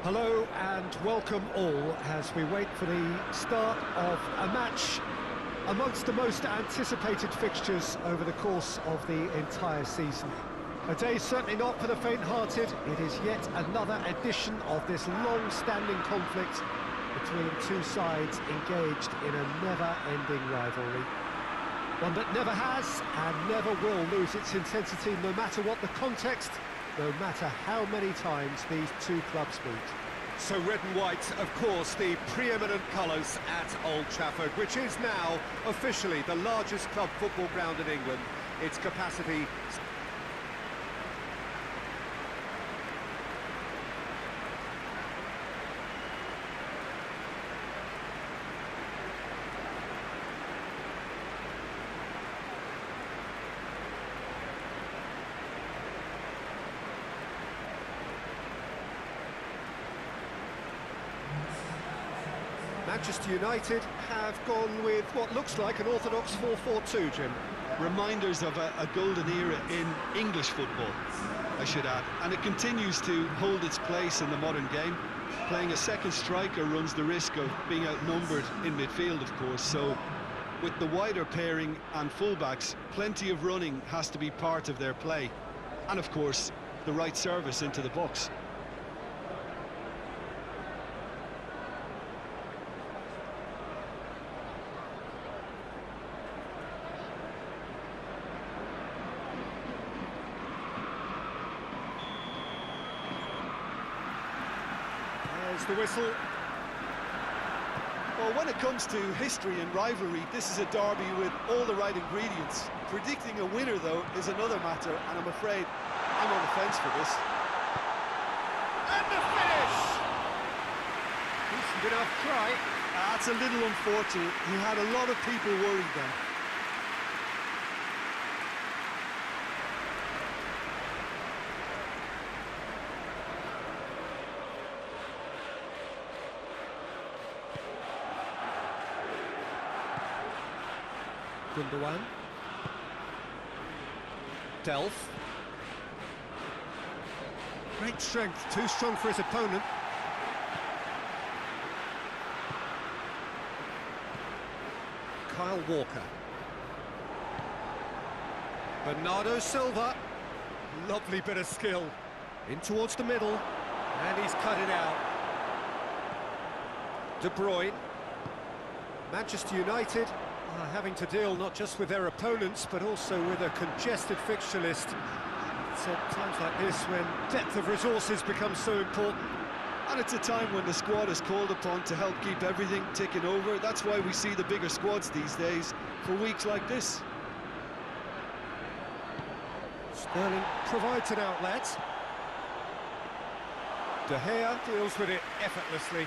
Hello and welcome all as we wait for the start of a match amongst the most anticipated fixtures over the course of the entire season. A day certainly not for the faint-hearted. It is yet another edition of this long-standing conflict between two sides engaged in a never-ending rivalry. One that never has and never will lose its intensity no matter what the context, no matter how many times these two clubs meet. So red and white, of course, the preeminent colours at Old Trafford, which is now officially the largest club football ground in England. Its capacity... Manchester United have gone with what looks like an orthodox 4-4-2, Jim. Reminders of a golden era in English football, I should add. And it continues to hold its place in the modern game. Playing a second striker runs the risk of being outnumbered in midfield, of course. So with the wider pairing and fullbacks, plenty of running has to be part of their play. And of course, the right service into the box. There's the whistle. Well, when it comes to history and rivalry, this is a derby with all the right ingredients. Predicting a winner, though, is another matter, and I'm afraid I'm on the fence for this. And the finish! Decent enough try. That's a little unfortunate. He had a lot of people worried then. Gundogan. Delph. Great strength, too strong for his opponent. Kyle Walker. Bernardo Silva. Lovely bit of skill. In towards the middle. And he's cut it out. De Bruyne. Manchester United are having to deal not just with their opponents, but also with a congested fixture list. It's at times like this when depth of resources becomes so important. And it's a time when the squad is called upon to help keep everything ticking over. That's why we see the bigger squads these days for weeks like this. Sterling provides an outlet. De Gea deals with it effortlessly.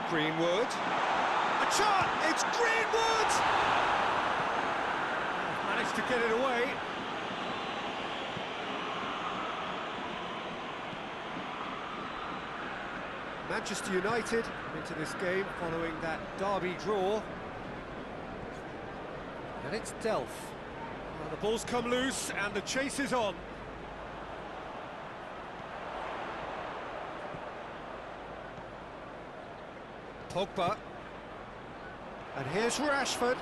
Greenwood. A shot! It's Greenwood! Managed to get it away. Manchester United into this game following that Derby draw. And it's Delph. Well, the ball's come loose and the chase is on. Pogba. And here's Rashford.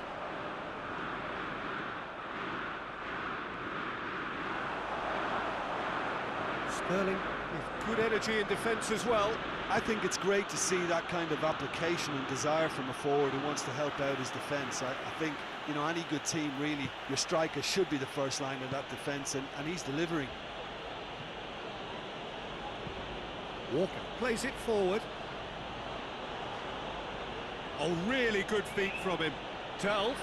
Sterling with good energy in defence as well. I think it's great to see that kind of application and desire from a forward who wants to help out his defence. I think, you know, any good team, really, your striker should be the first line of that defence, and he's delivering. Walker plays it forward. Oh, really good feet from him. Delph.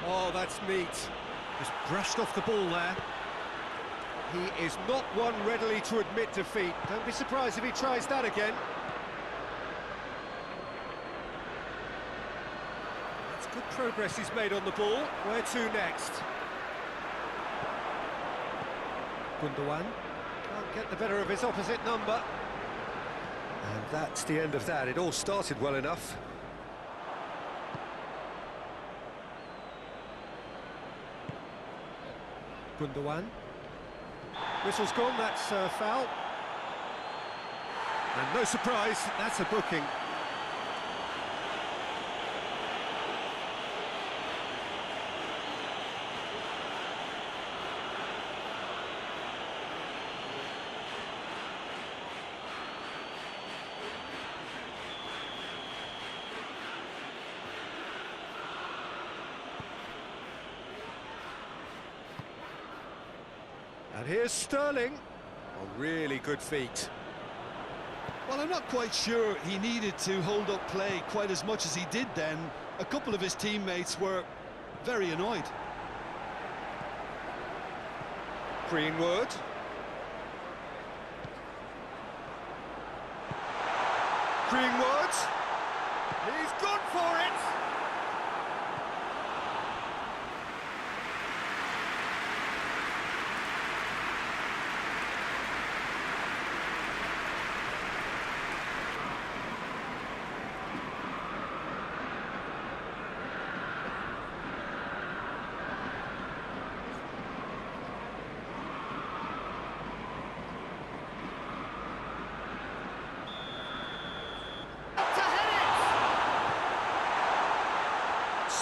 Oh, that's neat. Just brushed off the ball there. He is not one readily to admit defeat. Don't be surprised if he tries that again. That's good progress he's made on the ball. Where to next? Gundogan can't get the better of his opposite number. And that's the end of that. It all started well enough. Gundogan. Whistle's gone, that's a foul. And no surprise, that's a booking. And here's Sterling. Oh, really good feet. Well, I'm not quite sure he needed to hold up play quite as much as he did then. A couple of his teammates were very annoyed. Greenwood. Greenwood. He's gone for it.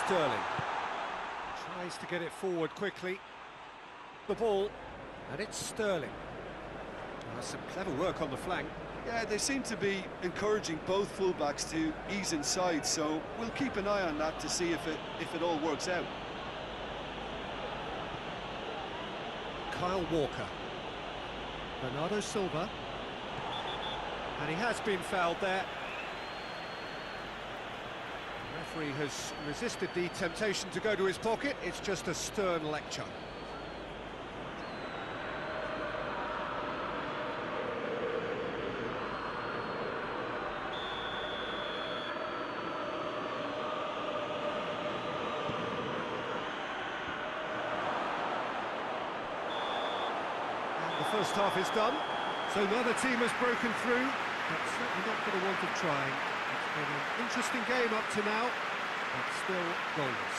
Sterling tries to get it forward quickly. The ball, and it's Sterling. Some clever work on the flank. Yeah, they seem to be encouraging both fullbacks to ease inside, so we'll keep an eye on that to see if it all works out. Kyle Walker. Bernardo Silva. And he has been fouled there. The referee has resisted the temptation to go to his pocket. It's just a stern lecture. The first half is done, so neither team has broken through, but certainly not for the want of trying. It's been an interesting game up to now, but still goalless.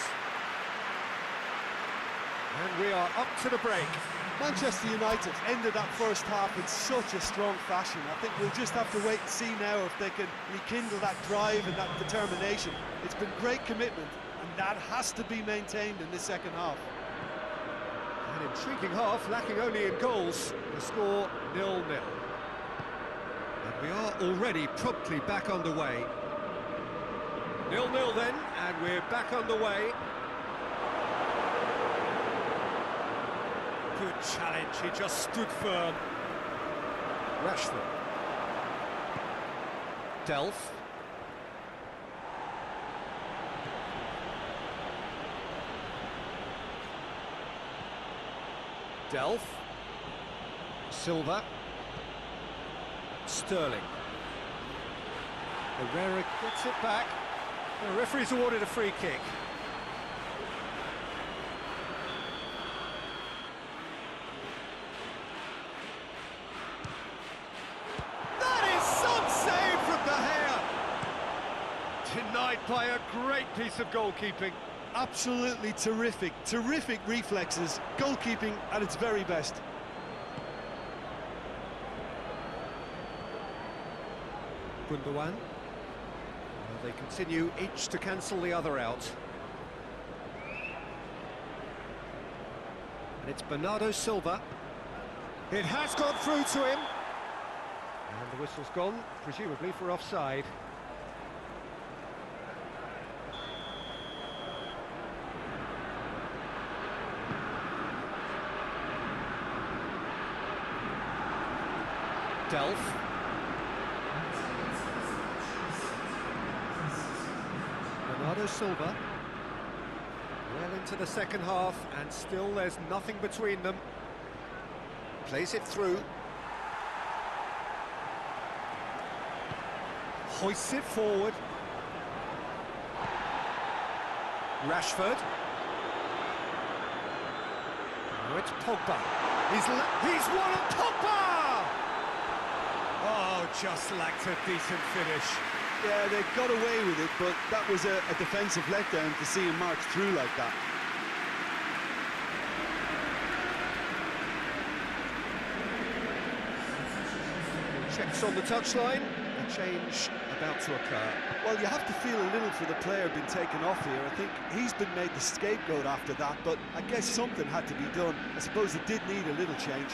And we are up to the break. Manchester United ended that first half in such a strong fashion. I think we'll just have to wait and see now if they can rekindle that drive and that determination. It's been great commitment, and that has to be maintained in this second half. An intriguing half, lacking only in goals. The score 0-0. And we are already promptly back underway. 0-0 then, and we're back underway. Good challenge, he just stood firm. Rashford. Delph. Delph. Silva. Sterling. Herrera gets it back. The referee's awarded a free kick. That is some save from De Gea. Denied by a great piece of goalkeeping. Absolutely terrific, terrific reflexes, goalkeeping at its very best. Gundogan. Well, they continue each to cancel the other out. And it's Bernardo Silva. It has gone through to him. And the whistle's gone, presumably for offside. Delph. Bernardo Silva. Well into the second half, and still there's nothing between them. Plays it through. Hoists it forward. Rashford. Now it's Pogba. He's won on Pogba! Oh, just lacked a decent finish. Yeah, they got away with it, but that was a defensive letdown to see him march through like that. Checks on the touchline, a change about to occur. Well, you have to feel a little for the player being taken off here. I think he's been made the scapegoat after that, but I guess something had to be done. I suppose it did need a little change.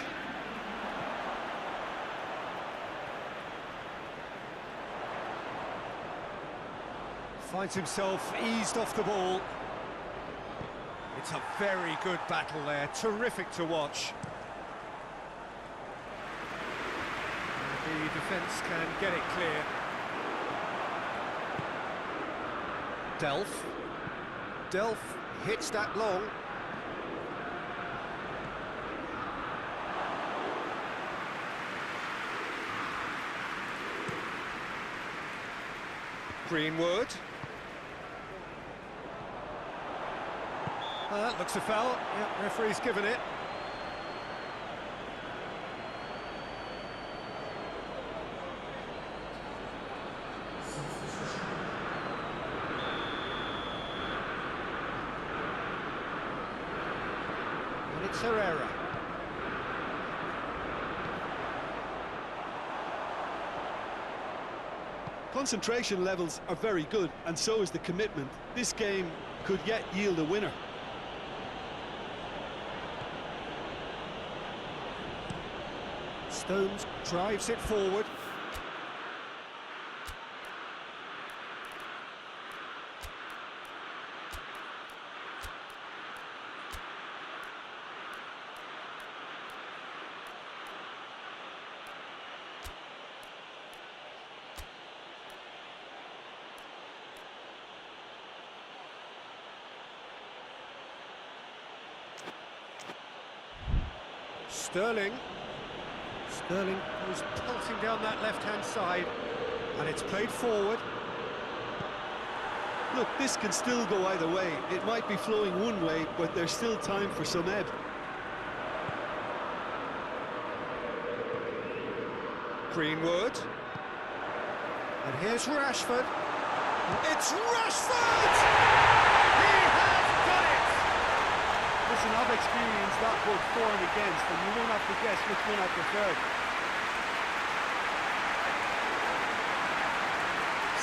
Finds himself eased off the ball. It's a very good battle there, terrific to watch. The defence can get it clear. Delph hits that long. Greenwood. Looks a foul. Yeah, referee's given it. And it's Herrera. Concentration levels are very good, and so is the commitment. This game could yet yield a winner. Stones drives it forward. Sterling was pulsing down that left-hand side, and it's played forward. Look, this can still go either way. It might be flowing one way, but there's still time for some ebb. Greenwood. And here's Rashford. It's Rashford! He has done it! Listen, I've experienced that both for and against, and you won't have to guess which one I preferred.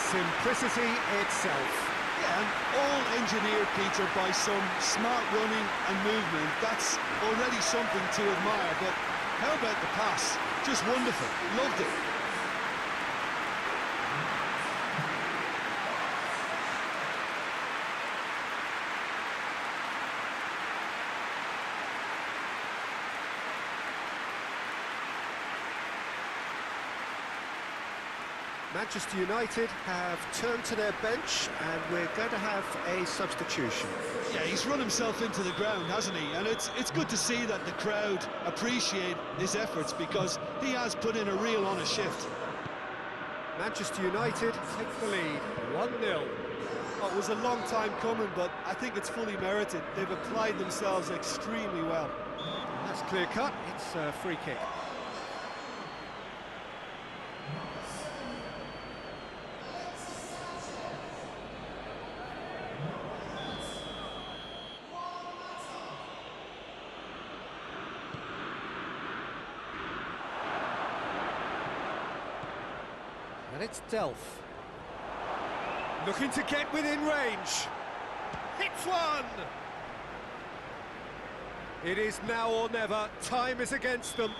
Simplicity itself. Yeah, and all engineered, Peter, by some smart running and movement. That's already something to admire, but how about the pass? Just wonderful. Loved it. Manchester United have turned to their bench, and we're going to have a substitution. Yeah, he's run himself into the ground, hasn't he? And it's good to see that the crowd appreciate his efforts, because he has put in a real honest shift. Manchester United take the lead, 1-0. Oh, it was a long time coming, but I think it's fully merited. They've applied themselves extremely well. That's clear cut, it's a free kick. And it's Delph. Looking to get within range. Hits one! It is now or never. Time is against them.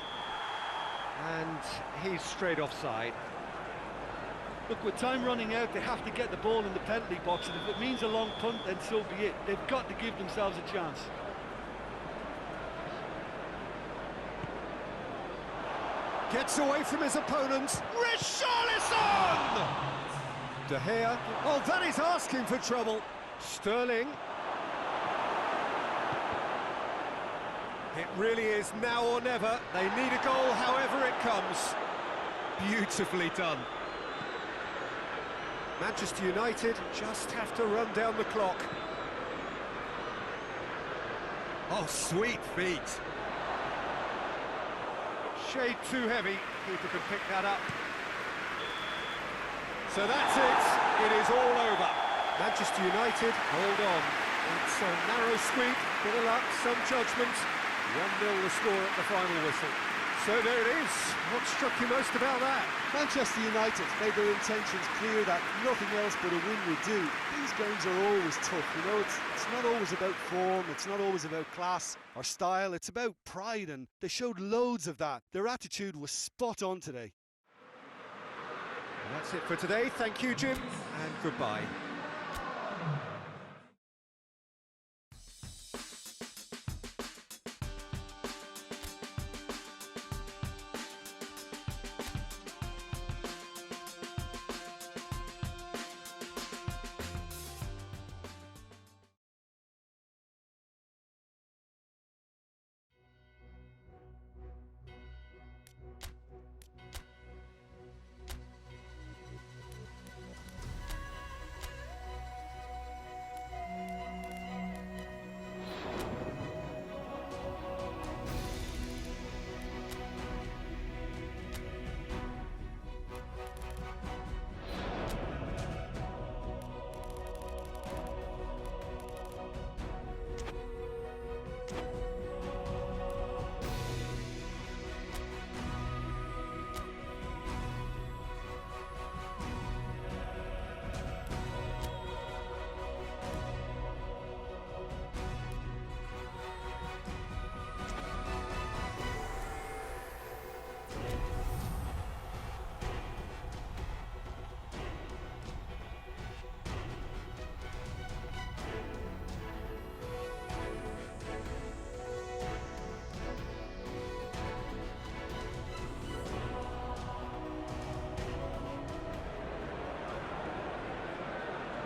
And he's straight offside. Look, with time running out, they have to get the ball in the penalty box, and if it means a long punt, then so be it. They've got to give themselves a chance. Gets away from his opponents. Richarlison! De Gea. Oh, that is asking for trouble. Sterling. It really is now or never. They need a goal however it comes. Beautifully done. Manchester United just have to run down the clock. Oh, sweet feet. Shade too heavy. Keeper can pick that up. So that's it. It is all over. Manchester United hold on. It's a narrow squeak, bit of luck, some judgment. 1-0 the score at the final whistle. So there it is. What struck you most about that? Manchester United made their intentions clear that nothing else but a win would do. These games are always tough, you know, it's not always about form, it's not always about class or style, it's about pride, and they showed loads of that. Their attitude was spot on today. And that's it for today. Thank you, Jim, and goodbye.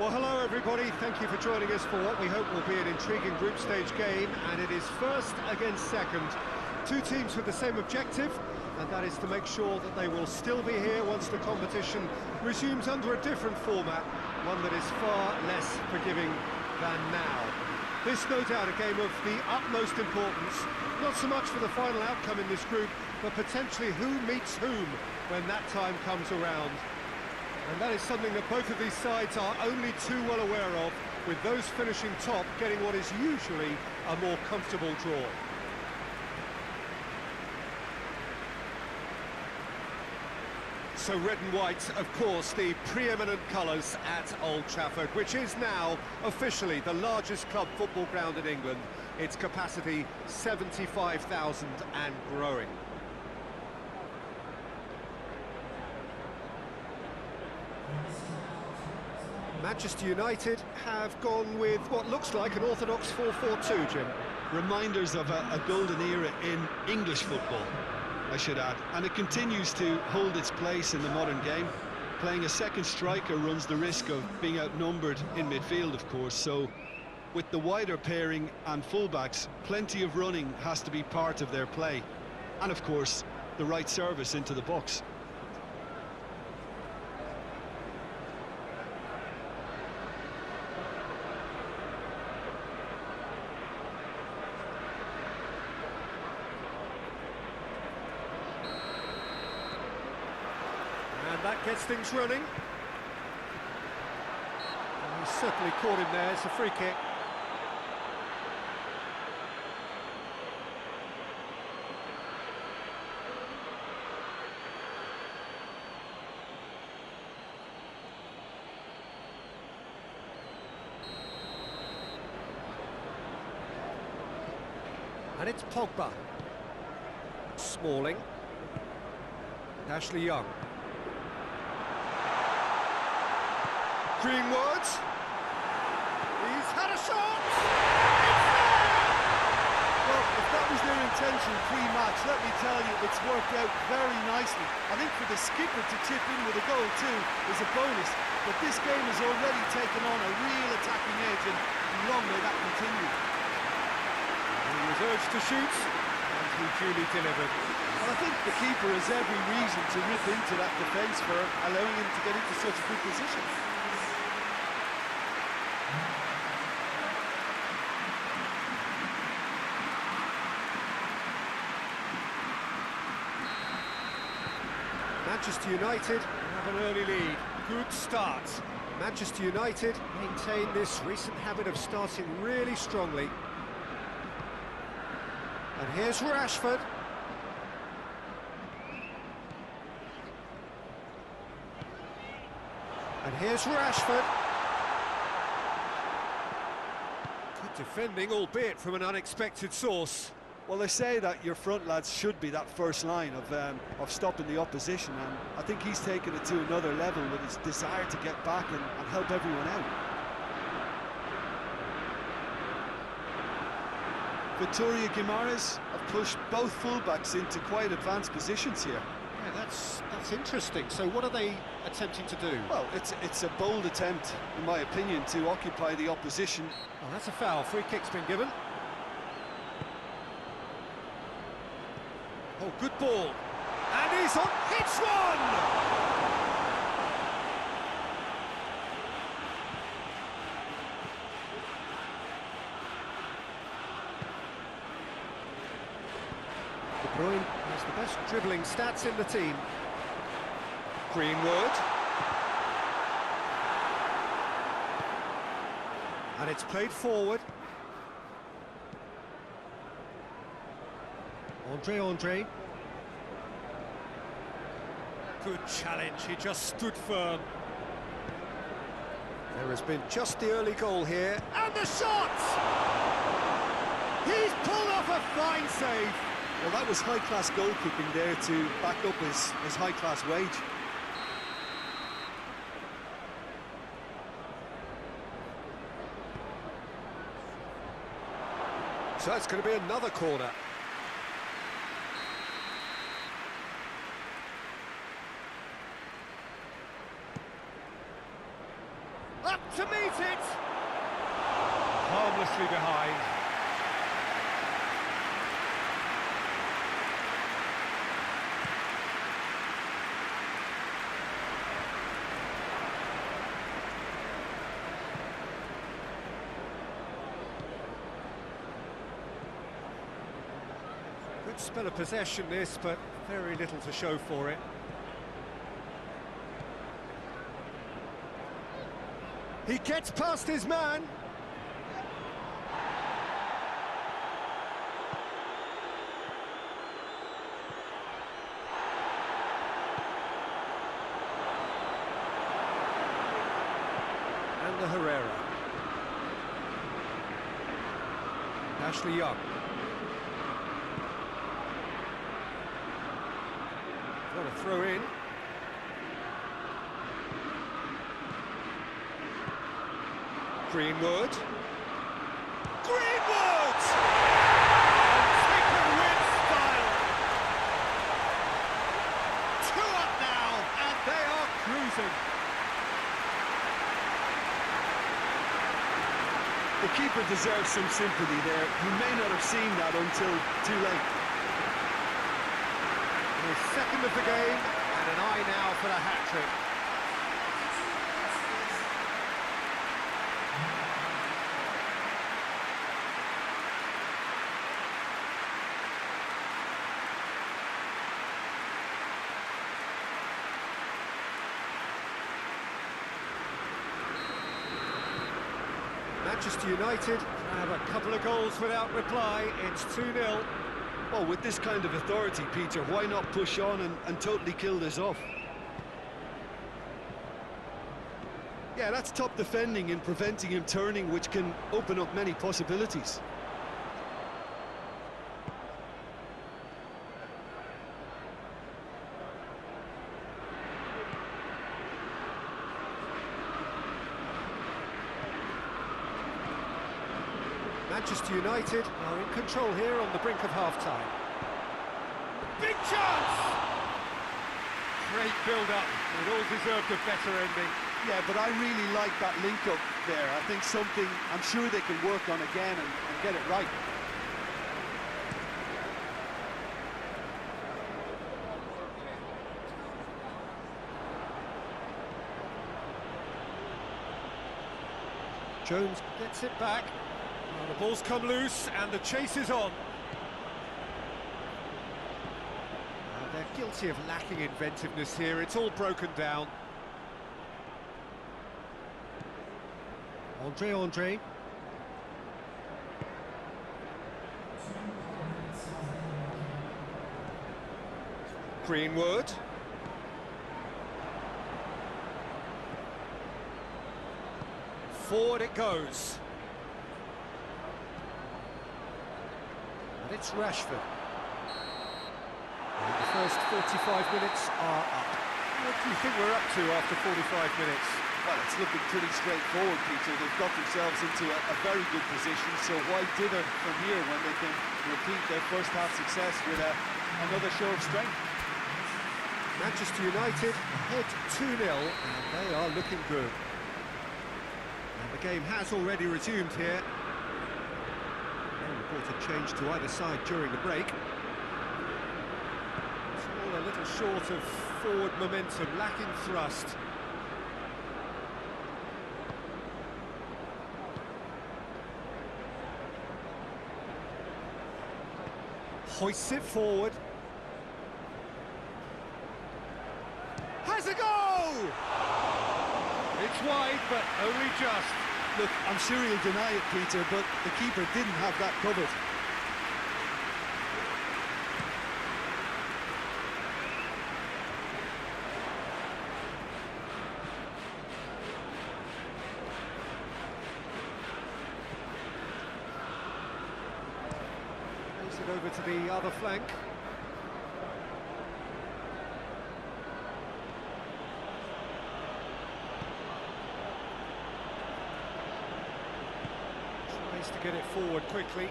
Well, hello everybody, thank you for joining us for what we hope will be an intriguing group stage game, and it is first against second. Two teams with the same objective, and that is to make sure that they will still be here once the competition resumes under a different format, one that is far less forgiving than now. This, no doubt, a game of the utmost importance, not so much for the final outcome in this group, but potentially who meets whom when that time comes around. And that is something that both of these sides are only too well aware of, with those finishing top getting what is usually a more comfortable draw. So red and white, of course, the preeminent colours at Old Trafford, which is now officially the largest club football ground in England. Its capacity 75,000 and growing. Manchester United have gone with what looks like an orthodox 4-4-2, Jim. Reminders of a golden era in English football, I should add, and it continues to hold its place in the modern game. Playing a second striker runs the risk of being outnumbered in midfield, of course, so with the wider pairing and fullbacks, plenty of running has to be part of their play, and of course the right service into the box. That gets things running. And he's certainly caught him there. It's a free kick. And it's Pogba. Smalling. Ashley Young. Greenwood, he's had a shot! Well, if that was their intention pre-match, let me tell you, it's worked out very nicely. I think for the skipper to chip in with a goal too is a bonus, but this game has already taken on a real attacking edge, and long may that continue. He was urged to shoot, and he duly delivered. Well, I think the keeper has every reason to rip into that defence for allowing him to get into such a good position. Manchester United have an early lead. Good start. Manchester United maintain this recent habit of starting really strongly. And here's Rashford. And here's Rashford. Good defending, albeit from an unexpected source. Well, they say that your front lads should be that first line of stopping the opposition, and I think he's taken it to another level with his desire to get back and help everyone out. Victoria Guimaraes have pushed both fullbacks into quite advanced positions here. Yeah, that's interesting. So what are they attempting to do? Well, it's a bold attempt, in my opinion, to occupy the opposition. Oh, that's a foul. Free kick's been given. Oh, good ball. And he's on. Hits one! De Bruyne has the best dribbling stats in the team. Greenwood. And it's played forward. Andre. Good challenge, he just stood firm. There has been just the early goal here. And the shot! He's pulled off a fine save. Well, that was high-class goalkeeping there to back up his high-class wage. So it's going to be another corner. Up to meet it! Harmlessly behind. Good spell of possession this, but very little to show for it. He gets past his man. And the Herrera. Ashley Young. Got a throw in. Greenwood. Greenwood! Taken with style. 2 up now, and they are cruising. The keeper deserves some sympathy there. He may not have seen that until too late. His second of the game, and an eye now for the hat-trick. Manchester United have a couple of goals without reply. It's 2-0. Well, with this kind of authority, Peter, why not push on and totally kill this off? Yeah, that's top defending and preventing him turning, which can open up many possibilities. Manchester United are in control here on the brink of half-time. Big chance! Great build-up. It all deserved a better ending. Yeah, but I really like that link-up there. I think something I'm sure they can work on again and get it right. Jones gets it back. Well, the ball's come loose and the chase is on. They're guilty of lacking inventiveness here. It's all broken down. Andre. Greenwood. Forward it goes. And it's Rashford. And the first 45 minutes are up. What do you think we're up to after 45 minutes? Well, it's looking pretty straightforward, Peter. They've got themselves into a very good position, so why dither from here when they can repeat their first half success with another show of strength? Manchester United ahead 2-0, and they are looking good. And the game has already resumed here. No reported change to either side during the break. It's all a little short of forward momentum, lacking thrust. Hoists it forward. Has a goal! It's wide, but only just. Look, I'm sure he'll deny it, Peter, but the keeper didn't have that covered. Plays it over to the other flank. To get it forward quickly.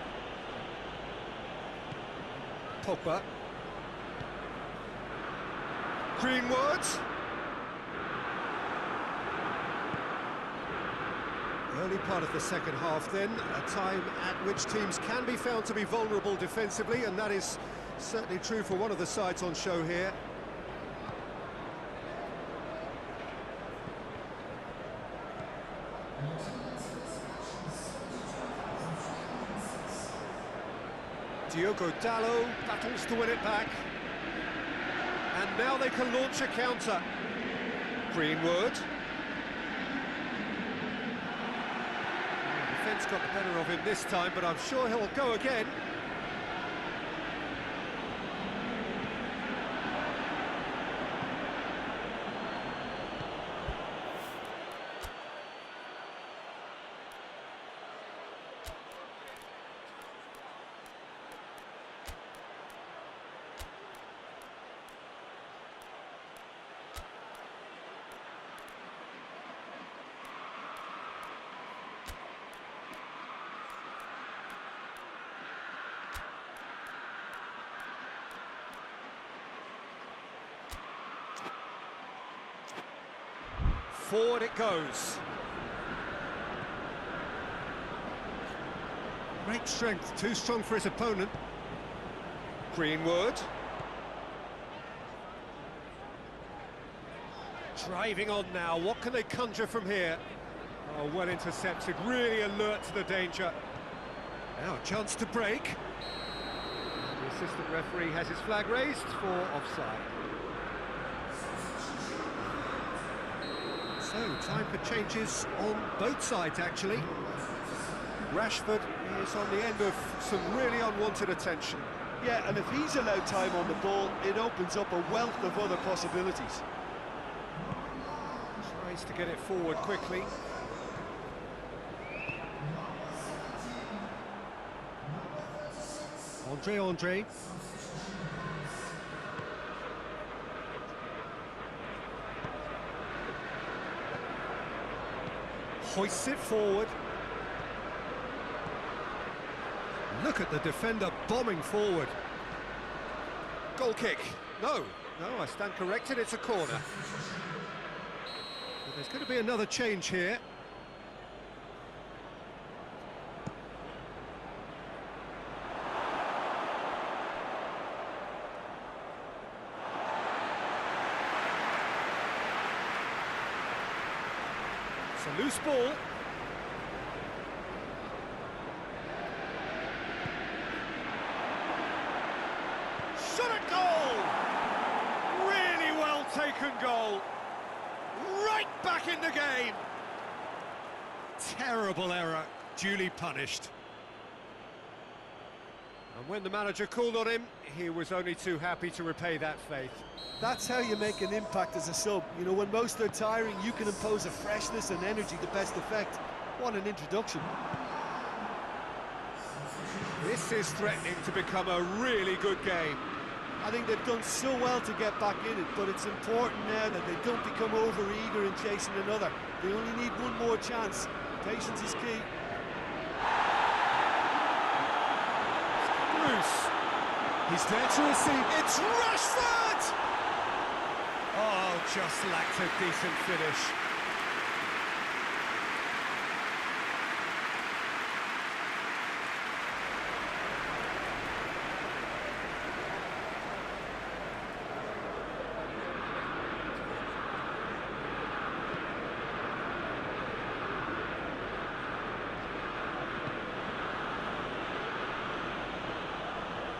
Pogba. Greenwood. Early part of the second half then, a time at which teams can be found to be vulnerable defensively, and that is certainly true for one of the sides on show here. Diogo Dalot battles to win it back. And now they can launch a counter. Greenwood. The defence got the better of him this time, but I'm sure he'll go again. Forward it goes. Great strength, too strong for his opponent. Greenwood. Driving on now, what can they conjure from here? Oh, well intercepted, really alert to the danger. Now a chance to break. And the assistant referee has his flag raised for offside. So, time for changes on both sides, actually. Rashford is on the end of some really unwanted attention. Yeah, and if he's allowed time on the ball, it opens up a wealth of other possibilities. Tries to get it forward quickly. Andre. Hoists it forward. Look at the defender bombing forward. Goal kick. No, I stand corrected, it's a corner. But there's going to be another change here. It's a loose ball. Shot at goal! Really well taken goal. Right back in the game. Terrible error, duly punished. And when the manager called on him, he was only too happy to repay that faith. That's how you make an impact as a sub. You know, when most are tiring, you can impose a freshness and energy to best effect. What an introduction. This is threatening to become a really good game. I think they've done so well to get back in it, but it's important now that they don't become over-eager in chasing another. They only need one more chance. Patience is key. Bruce. He's there to receive. It's Rashford! Oh, just lacked a decent finish.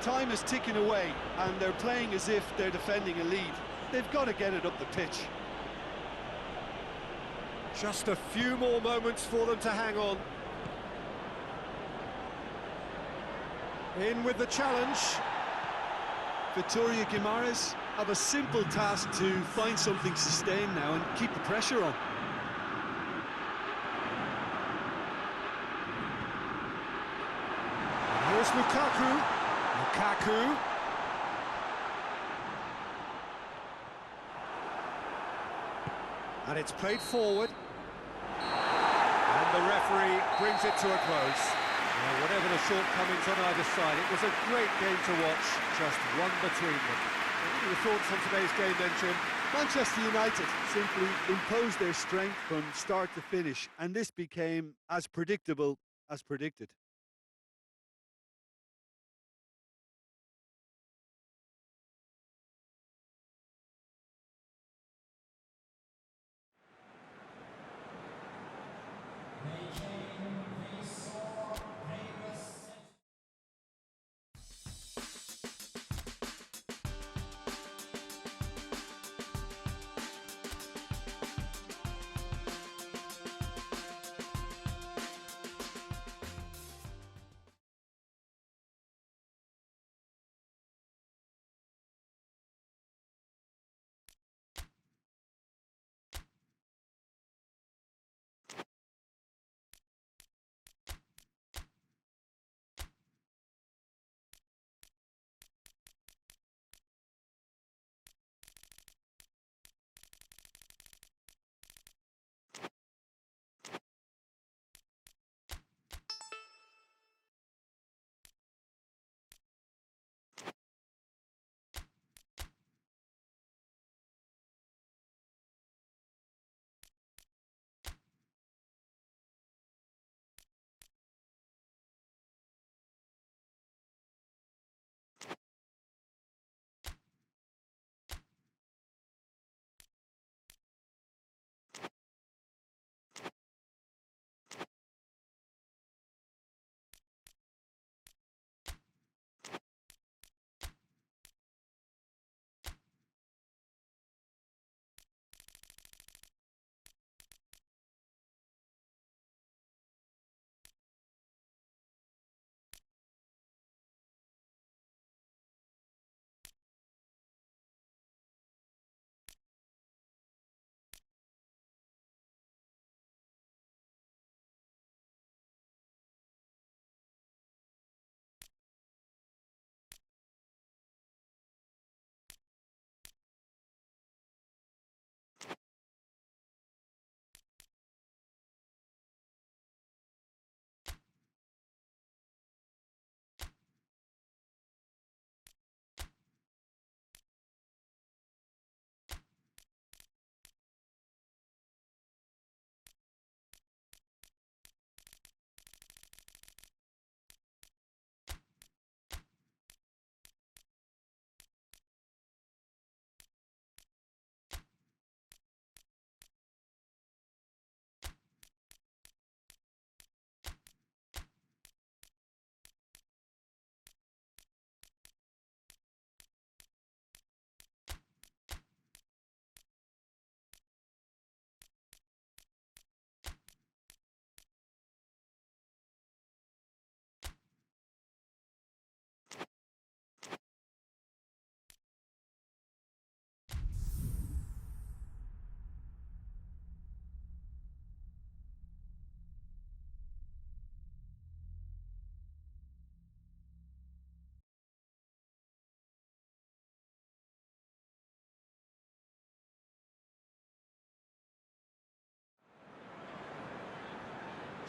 Time is ticking away, and they're playing as if they're defending a lead. They've got to get it up the pitch. Just a few more moments for them to hang on. In with the challenge. Vitória Guimarães have a simple task to find something sustained now and keep the pressure on. And here's Lukaku. Lukaku. And it's played forward. And the referee brings it to a close. Well, whatever the shortcomings on either side, it was a great game to watch, just one between them. What are your thoughts on today's game then, Jim? Manchester United simply imposed their strength from start to finish, and this became as predictable as predicted.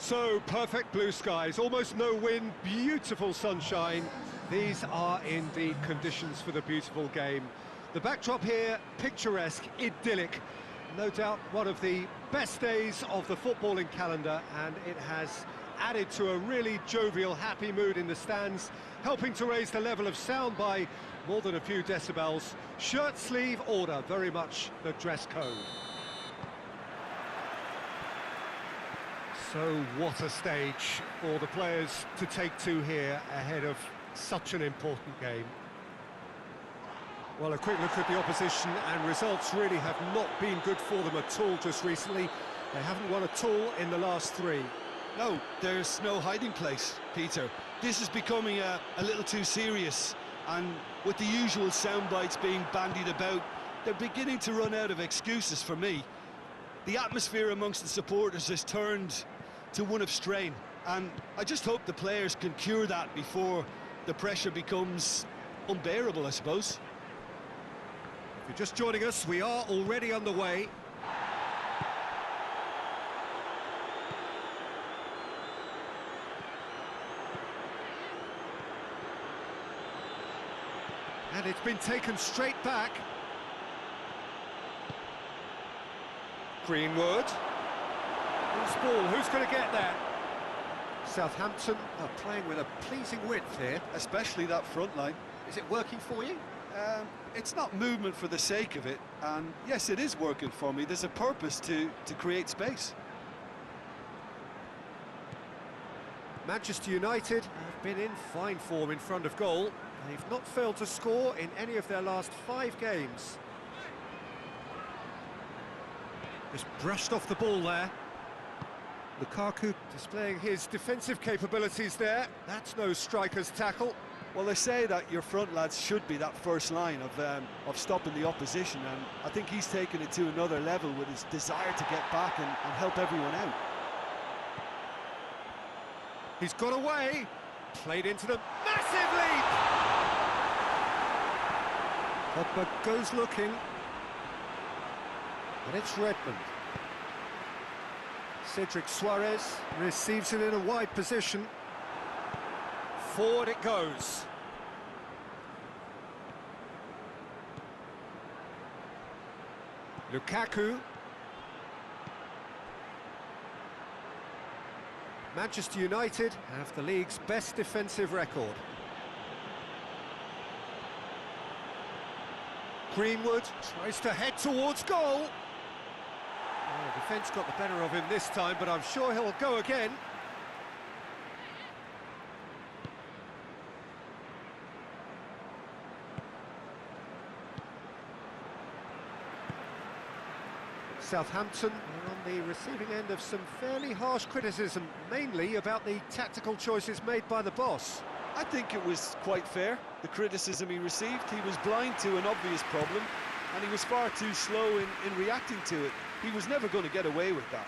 So, perfect blue skies, almost no wind, beautiful sunshine. These are indeed conditions for the beautiful game. The backdrop here, picturesque, idyllic. No doubt one of the best days of the footballing calendar, and it has added to a really jovial, happy mood in the stands, helping to raise the level of sound by more than a few decibels. Shirt sleeve order, very much the dress code. So what a stage for the players to take to here ahead of such an important game. Well, a quick look at the opposition, and results really have not been good for them at all just recently. They haven't won at all in the last three. No, there's no hiding place, Peter. This is becoming a little too serious, and with the usual sound bites being bandied about, they're beginning to run out of excuses for me. The atmosphere amongst the supporters has turned to one of strain, and I just hope the players can cure that before the pressure becomes unbearable, I suppose. If you're just joining us, we are already underway. And it's been taken straight back. Greenwood. Who's ball? Who's going to get there? Southampton are playing with a pleasing width here. Especially that front line. Is it working for you? It's not movement for the sake of it, and yes, it is working for me. There's a purpose to create space. Manchester United have been in fine form in front of goal. They've not failed to score in any of their last 5 games. Just brushed off the ball there. Lukaku displaying his defensive capabilities there. That's no striker's tackle. Well, they say that your front lads should be that first line of stopping the opposition, and I think he's taken it to another level with his desire to get back and help everyone out. He's got away, played into the massive leap! Pogba goes looking, and it's Redmond. Cedric Suarez receives it in a wide position. Forward it goes. Lukaku. Manchester United have the league's best defensive record. Greenwood tries to head towards goal. Oh, defence got the better of him this time, but I'm sure he'll go again. Southampton are on the receiving end of some fairly harsh criticism, mainly about the tactical choices made by the boss. I think it was quite fair, the criticism he received. He was blind to an obvious problem, and he was far too slow in reacting to it. He was never going to get away with that.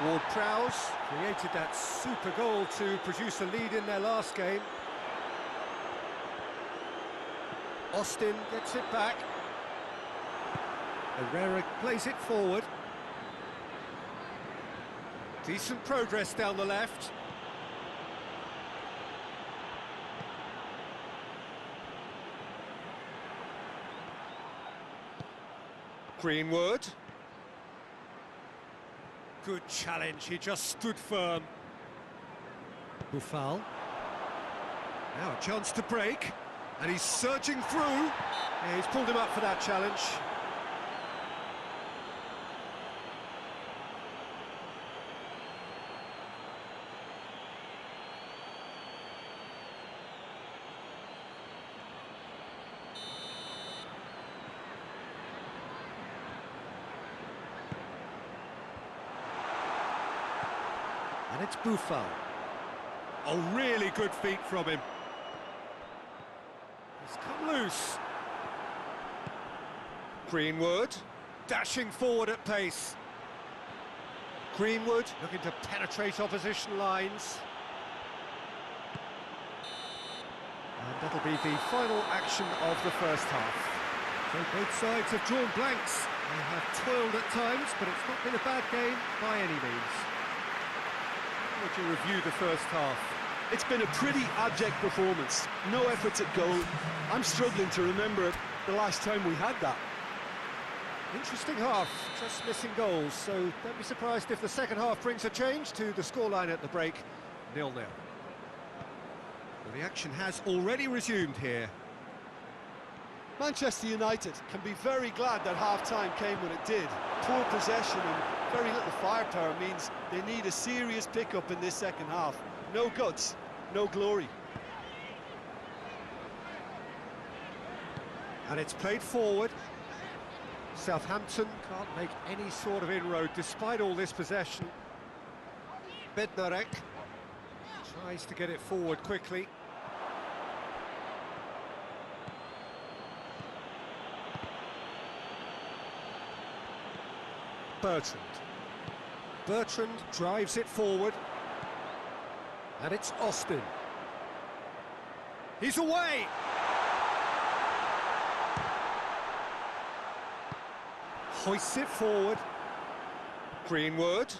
Ward-Prowse created that super goal to produce a lead in their last game. Austin gets it back. Herrera plays it forward. Decent progress down the left. Greenwood. Good challenge, he just stood firm. Buffal. Now a chance to break. And he's surging through. Yeah, he's pulled him up for that challenge. And it's Buffal. Oh, really good feet from him. He's come loose. Greenwood, dashing forward at pace. Greenwood looking to penetrate opposition lines. And that'll be the final action of the first half. So both sides have drawn blanks. They have toiled at times, but it's not been a bad game by any means. How would you review the first half? It's been a pretty abject performance. No efforts at goal. I'm struggling to remember the last time we had that. Interesting half, just missing goals, so don't be surprised if the second half brings a change to the scoreline at the break, 0-0. Well, the action has already resumed here. Manchester United can be very glad that half-time came when it did. Poor possession and very little firepower means they need a serious pick-up in this second half. No guts, no glory. And it's played forward. Southampton can't make any sort of inroad despite all this possession. Bednarek tries to get it forward quickly. Bertrand drives it forward. And it's Austin. He's away! Hoists it forward. Greenwood.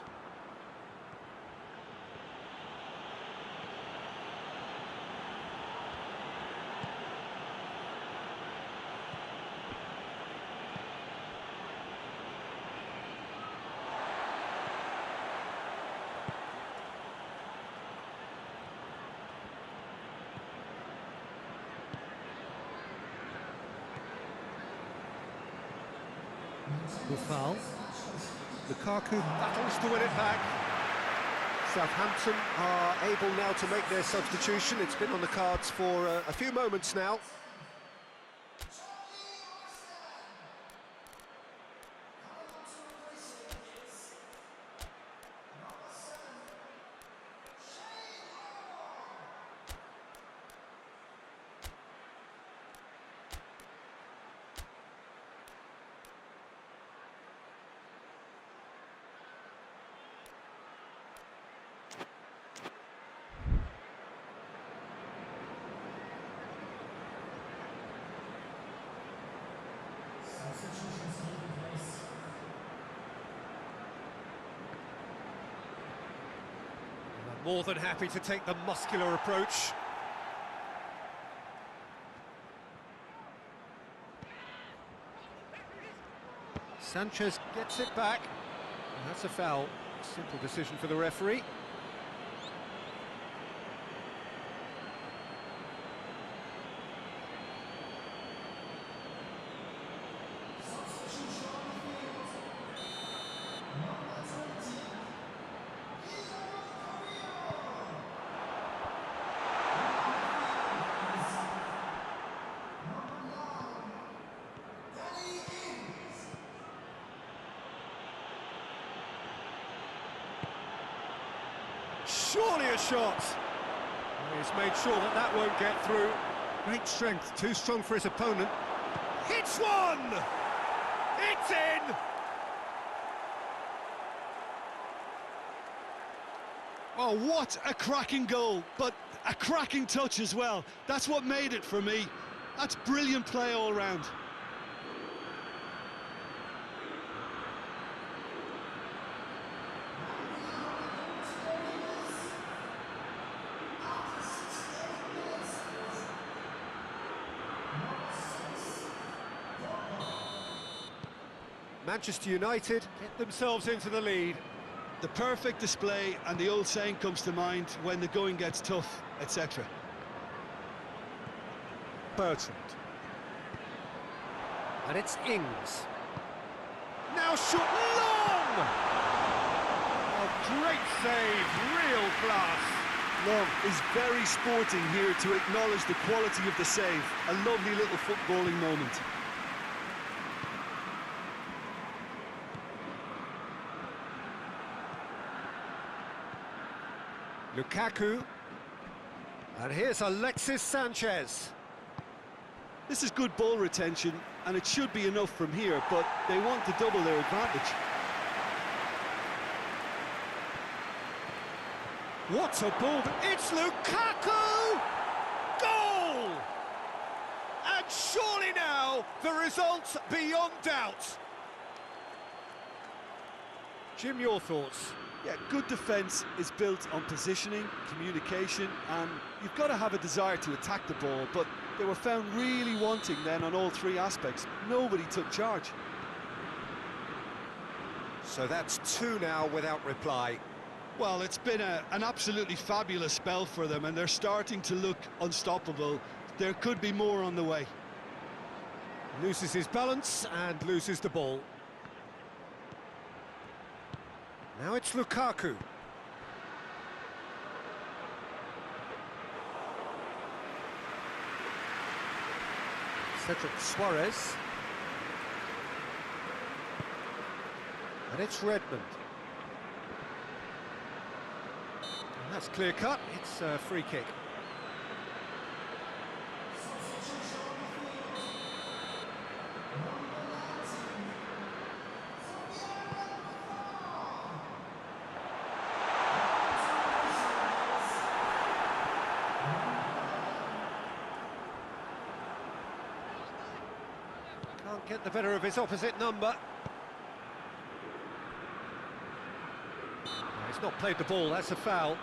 Foul. Lukaku battles to win it back. Southampton are able now to make their substitution. It's been on the cards for a few moments now. More than happy to take the muscular approach. Sanchez gets it back. And that's a foul. Simple decision for the referee. Surely a shot. He's made sure that that won't get through. Great strength, too strong for his opponent. Hits one! It's in! Oh, what a cracking goal, but a cracking touch as well. That's what made it for me. That's brilliant play all round. Manchester United get themselves into the lead. The perfect display, and the old saying comes to mind, when the going gets tough, etc. Bertrand. And it's Ings. Now shot long! A great save, real class. Long is very sporting here to acknowledge the quality of the save. A lovely little footballing moment. Lukaku. And here's Alexis Sanchez. This is good ball retention, and it should be enough from here, but they want to double their advantage. What a ball! It's Lukaku! Goal! And surely now there result beyond doubt. Jim, your thoughts? Yeah, good defence is built on positioning, communication, and you've got to have a desire to attack the ball, but they were found really wanting then on all three aspects. Nobody took charge. So that's two now without reply. Well, it's been an absolutely fabulous spell for them, and they're starting to look unstoppable. There could be more on the way. Loses his balance and loses the ball. Now it's Lukaku. Cedric Suarez. And it's Redmond. And that's clear cut, it's a free kick. Can't get the better of his opposite number. He's not played the ball, that's a foul.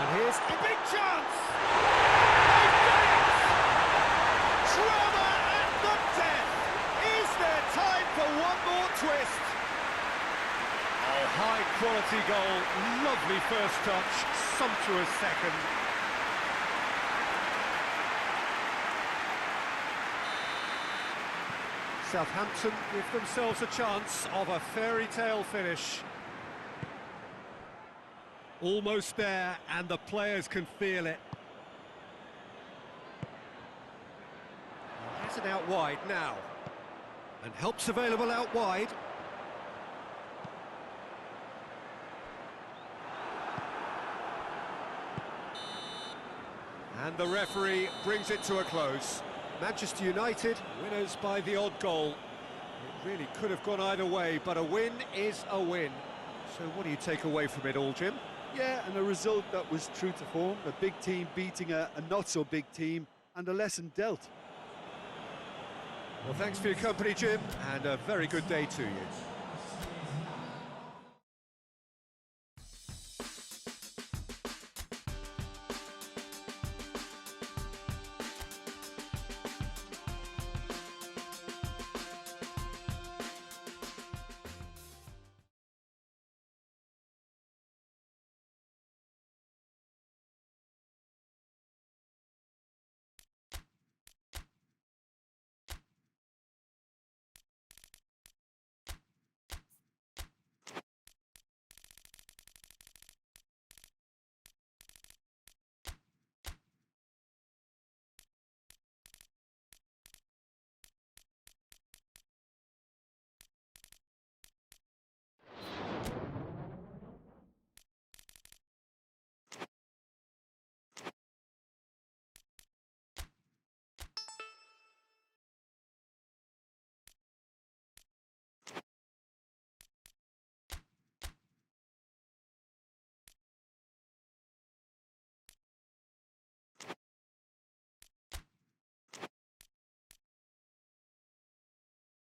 And here's a big chance! Twist. Oh, high-quality goal, lovely first touch, sumptuous second. Southampton give themselves a chance of a fairy tale finish. Almost there, and the players can feel it. Has it out wide now. And help's available out wide. And the referee brings it to a close. Manchester United, winners by the odd goal. It really could have gone either way, but a win is a win. So what do you take away from it all, Jim? Yeah, and a result that was true to form. A big team beating a not-so-big team, and a lesson dealt. Well, thanks for your company, Jim, and a very good day to you.